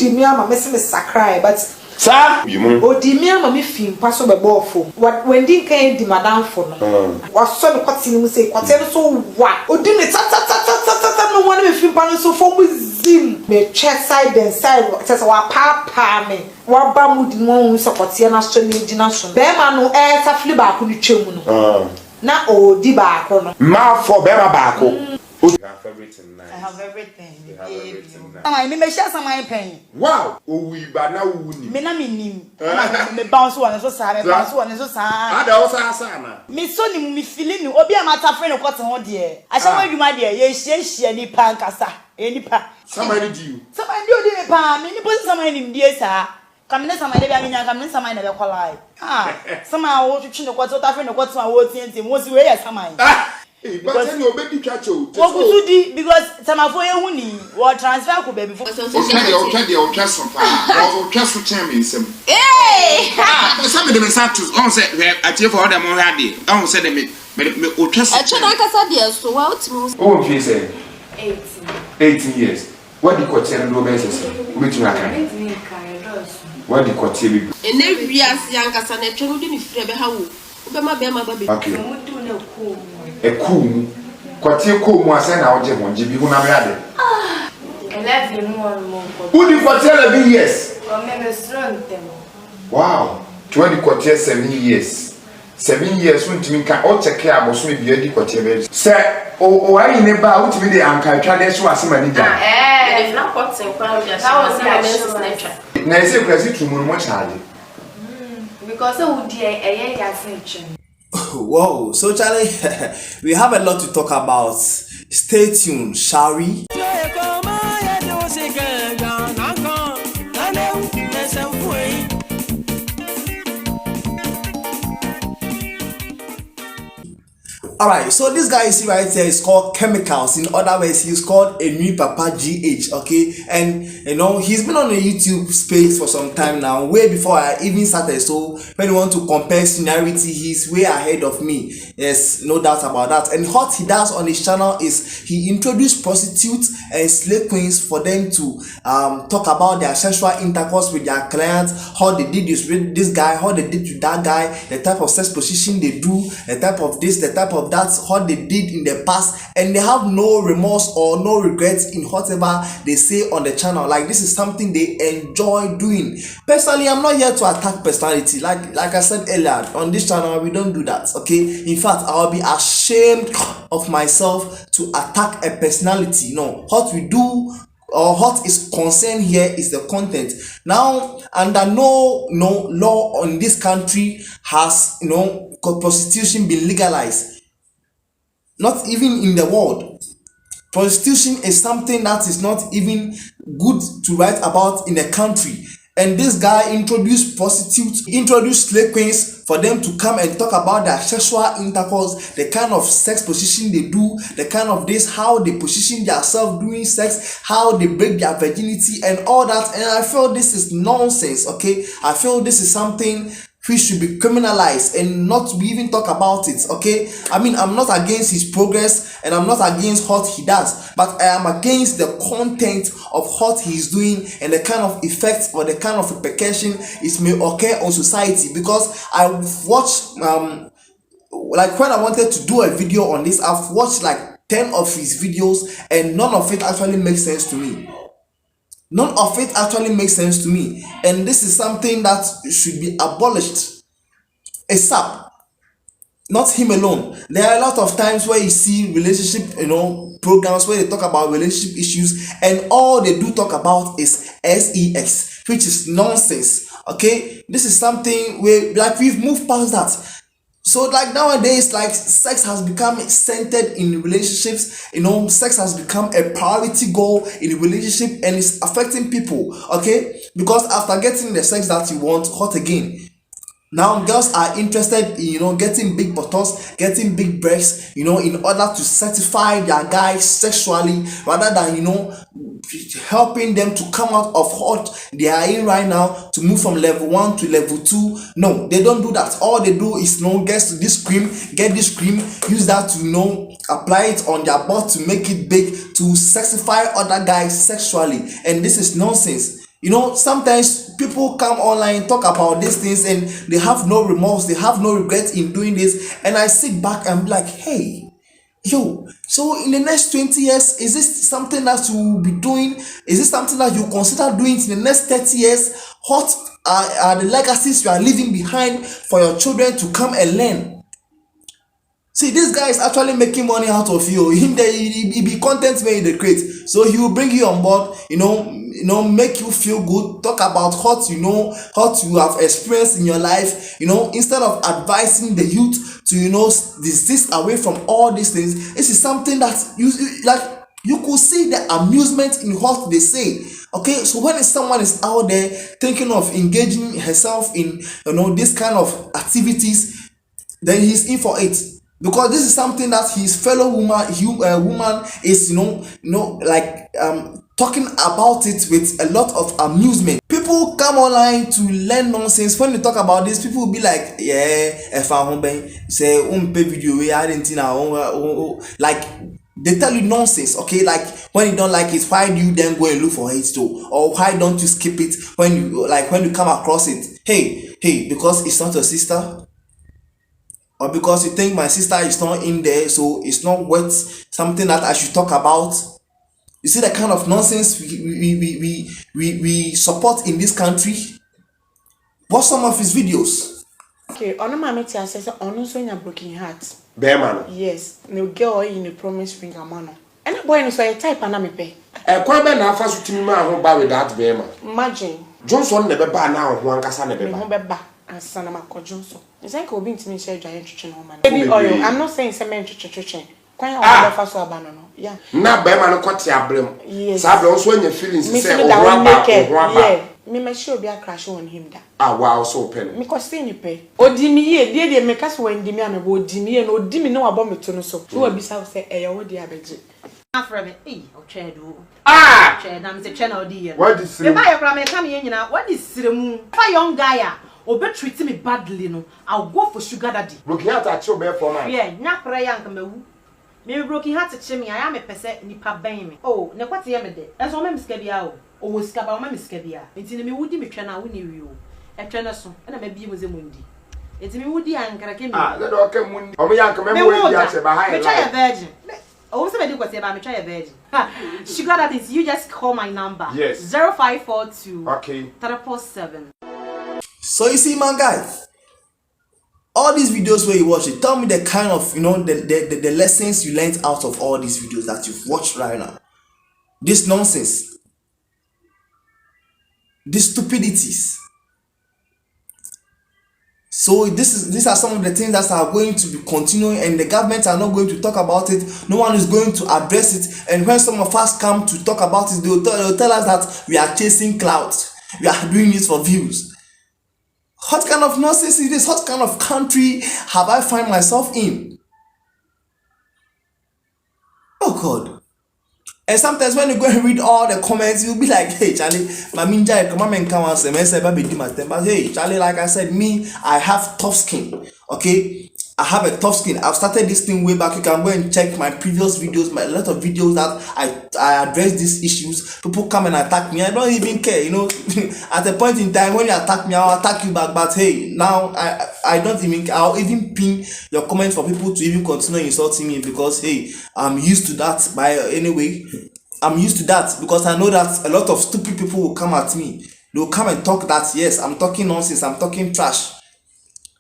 di me ama me se me sakrai but Sir, you odi me ama me fim paso be bofo when din kan di madam fo no waso me kwati ni mu say kwati no so wa odi me ta no one me fim pa no so fo mu zim me check side and side say wa pa me wa ba mu di mo so kwati na so ni gina so be ma no ta fli ba ko ni twemu no na odi ba ko no ma for be ma ba ko. I have everything. I me share some my pen. Wow, we ba na wu ni. Me na me nim. Me bounce one so sa, me bounce one so sa. Ada o sa na. Me so ni me feeling ni obi amata friend ko te ho de. A sha wadwuma de ye hie ni pa nkasa. E ni pa. Somebody do you. Somebody odi me pa, me ni posi somebody ni die sa. Kamne somebody be amenya kamne somebody na be kwalai. Sama wo twitwi ne ko te ta friend ko te wo tienti mo si we ye somebody. Because you obey the church. Because some of you ni what transfer could be before. Okay, I'll trust some I'll trust for chairman. Hey! Some of them are to on set at you for them already. Don't say them me trust. I should not so what to Oh, she said 18 years. What the court tell no basis? Which one? What the court tell you? And every year's young as an actual didn't free how. Okay. A cool. Quartier cool more send out Jim, Jimmy, who never had it. 11 more. Who did for 11 years? Wow, 20 quarter 7 years. 7 years won't mean can all take care of me be a quarter. Sir, oh, I in about to be the uncle, try to ask my nigga. If not, what's in front of you? That was my nature. Now, is it present to much hardy? Because I would be a young. Whoa, so Charlie, we have a lot to talk about. Stay tuned, shall we? Alright, so this guy you see right here is called Chemicals. In other words, he's called Enwii Papa GH, okay? And you know, he's been on the YouTube space for some time now, way before I even started. So when you want to compare seniority, he's way ahead of me. Yes, no doubt about that. And what he does on his channel is he introduced prostitutes and slave queens for them to talk about their sexual intercourse with their clients, how they did this with this guy, how they did with that guy, the type of sex position they do, the type of this, the type of that's what they did in the past, and they have no remorse or no regrets in whatever they say on the channel. Like, this is something they enjoy doing. Personally, I'm not here to attack personality. Like I said earlier, on this channel we don't do that, okay? In fact, I'll be ashamed of myself to attack a personality. No, what we do or what is concerned here is the content. Now, under no law in this country has prostitution been legalized. Not even in the world. Prostitution is something that is not even good to write about in a country. And this guy introduced prostitutes, introduced slave queens for them to come and talk about their sexual intercourse, the kind of sex position they do, the kind of this, how they position themselves during sex, how they break their virginity and all that. And I feel this is nonsense, okay? I feel this is something which should be criminalized and not to even talk about it, okay? I mean, I'm not against his progress and I'm not against what he does, but I am against the content of what he's doing and the kind of effects or the kind of repercussion it may occur on society. Because I've watched, like when I wanted to do a video on this, I've watched like 10 of his videos and none of it actually makes sense to me. None of it actually makes sense to me, and this is something that should be abolished ASAP. Not him alone. There are a lot of times where you see relationship, programs where they talk about relationship issues, and all they do talk about is sex, which is nonsense. Okay, this is something where like we've moved past that. So like nowadays, like sex has become centered in relationships. Sex has become a priority goal in a relationship, and it's affecting people. Okay, because after getting the sex that you want, what again? Now girls are interested in getting big buttocks, getting big breasts, in order to satisfy their guys sexually, rather than helping them to come out of what they are in right now, to move from level 1 to level 2. No, they don't do that. All they do is get this cream, use that to apply it on their butt to make it big, to sexify other guys sexually. And this is nonsense. You know, sometimes people come online, talk about these things, and they have no remorse, they have no regret in doing this. And I sit back and be like, hey, yo, so in the next 20 years, is this something that you will be doing? Is this something that you consider doing in the next 30 years? What are the legacies you are leaving behind for your children to come and learn? See, this guy is actually making money out of you. Him there, he be content man in the crate. So he will bring you on board, make you feel good, talk about what what you have experienced in your life, instead of advising the youth to, desist away from all these things. This is something that you could see the amusement in what they say. Okay, so when someone is out there thinking of engaging herself in, this kind of activities, then he's in for it. Because this is something that his fellow woman is talking about it with a lot of amusement. People come online to learn nonsense. When they talk about this, people will be like, yeah, if I say video, I didn't know, like they tell you nonsense. Okay, like when you don't like it, why do you then go and look for it too? Or why don't you skip it when you come across it? Hey, because it's not your sister, or because you think my sister is not in there, so it's not worth something that I should talk about. You see the kind of nonsense we support in this country. Watch some of his videos. Okay, on my mate says on so in a broken heart. Bearman. Yes, no girl in a promise ring a man. And a boy so a type and I'm a pay. A quabe na first to me man who with that bearman. Imagine Johnson never buy now one casana beba. And son of my Johnson. It's like being to me say giant chicken woman. Baby oil. I'm not saying cement chicken. Quite a first abandon. Yeah. Now bearman cut your blame. Yes. Sabe also when your feelings say yeah. Me sure be a crash on him that. Ah wow, so pen. Me cause say ni pay. Odimi ye, dear make us when dimi am about dimi and odimi no about me to so. Who will be so say eh what dear beji. After me, o chair do. Chair na me say channel dear. What is me buy your plan me come here nyina. What is siremu? Fa young guy obe treat me badly no. I'll go for sugar daddy. Broken heart at your bear for man. Yeah, nya prayer anka mewu. Me broken heart to me, I am a pese nipa ben me. Oh, ne kwati ye me de. Enso me miska bia o. O miska ba o me miska bia. Enti me wudi me twa na wo ne wi o. E twa na so. Na me bia mo ze mundi. Enti me wudi ankara ke me. Ah, let o ke mundi. O me yanka me mo wi ase ba high. Me try a virgin. Oh, so me do kwati ba me try a virgin. Sugar that is you just call my number. Yes. 0542 Okay. 347. So you see, man, guys, all these videos where you watch it, tell me the kind of the lessons you learned out of all these videos that you've watched right now. This nonsense, these stupidities. So these are some of the things that are going to be continuing, and the government are not going to talk about it. No one is going to address it. And when some of us come to talk about it, they'll tell us that we are chasing clouds. We are doing it for views. What kind of nonsense is this? What kind of country have I find myself in? Oh God. And sometimes when you go and read all the comments, you'll be like, hey Charlie, but hey Charlie, like I said, I have tough skin. Okay, I have a tough skin. I've started this thing way back. You can go and check my previous videos, a lot of videos that I address these issues. People come and attack me. I don't even care, At a point in time when you attack me, I'll attack you back. But hey, now I don't even care. I'll even pin your comments for people to even continue insulting me, because hey, I'm used to that. I'm used to that because I know that a lot of stupid people will come at me. They'll come and talk that, yes, I'm talking nonsense, I'm talking trash.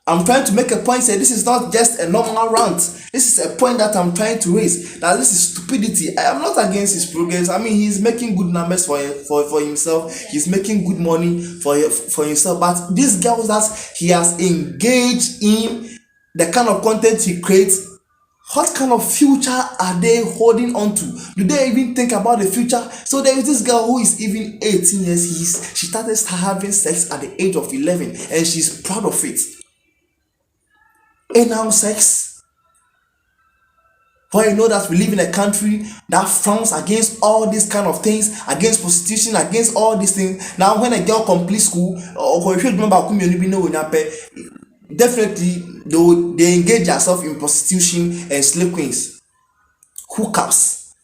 I'm trying to make a point, say this is not just a normal rant. This is a point that I'm trying to raise, that this is stupidity. I am not against his progress. I mean, he's making good numbers for himself. He's making good money for himself. But these girls that he has engaged in, the kind of content he creates, what kind of future are they holding on to? Do they even think about the future? So there is this girl who is even 18 years. She started having sex at the age of 11, and she's proud of it. Anal sex. For you know that we live in a country that frowns against all these kind of things, against prostitution, against all these things. Now when a girl completes school, or if you remember, definitely they engage themselves in prostitution and slave queens, hookups,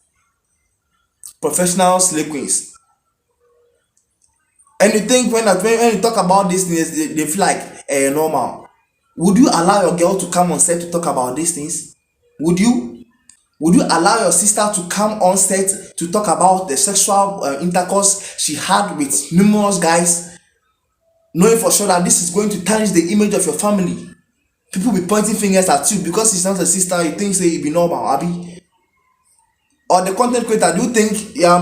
professional slave queens. And you think when you talk about these things, they feel like normal. Would you allow your girl to come on set to talk about these things? Would you? Would you allow your sister to come on set to talk about the sexual intercourse she had with numerous guys, knowing for sure that this is going to tarnish the image of your family? People be pointing fingers at you because it's not a sister. You think say it be normal, Abi? Or the content creator, do you think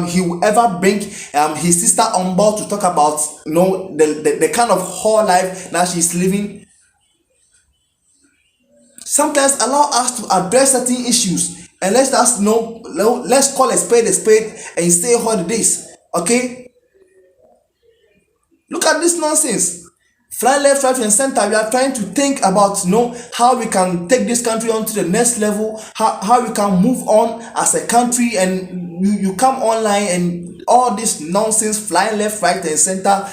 he will ever bring his sister on board to talk about the kind of whole life that she's living? Sometimes allow us to address certain issues and let's call a spade and stay holidays. Okay, look at this nonsense. Fly left, right, and center. We are trying to think about how we can take this country on to the next level, how we can move on as a country, and you come online and all this nonsense flying left, right, and center.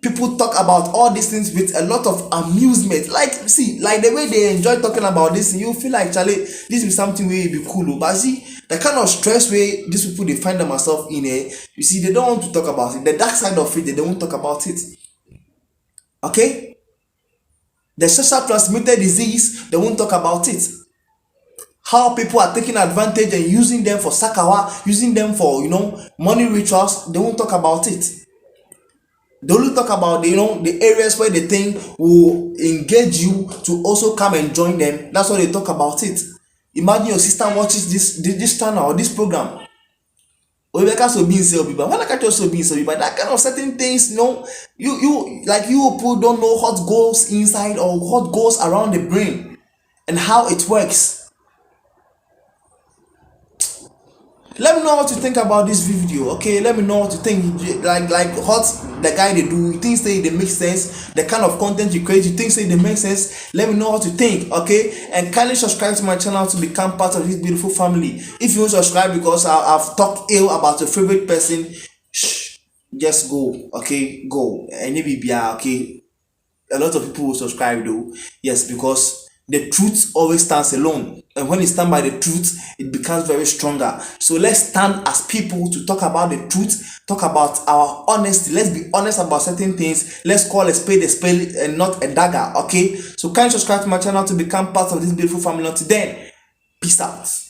People talk about all these things with a lot of amusement. Like the way they enjoy talking about this, you feel like, Charlie, this is something where be cool. But see, the kind of stress way these people they find themselves in, you see, they don't want to talk about it. The dark side of it, they don't talk about it. Okay, the sexual transmitted disease, they won't talk about it. How people are taking advantage and using them for sakawa, using them for money rituals, they won't talk about it. They only talk about the areas where they think will engage you to also come and join them. That's why they talk about it. Imagine your sister watches this channel or this program. But that kind of certain things, you people don't know what goes inside or what goes around the brain and how it works. Let me know what you think about this video, okay? Let me know what you think. Like what the guy they do, you think say they make sense? The kind of content you create, you think say they make sense? Let me know what you think, okay? And kindly subscribe to my channel to become part of this beautiful family. If you won't subscribe because I've talked ill about your favorite person, just go, okay? Go. And maybe okay? A lot of people will subscribe though. Yes, because the truth always stands alone, and when you stand by the truth, it becomes very stronger. So let's stand as people to talk about the truth, talk about our honesty. Let's be honest about certain things. Let's call a spade and not a dagger. Okay, so kindly subscribe to my channel to become part of this beautiful family. Until then, peace out.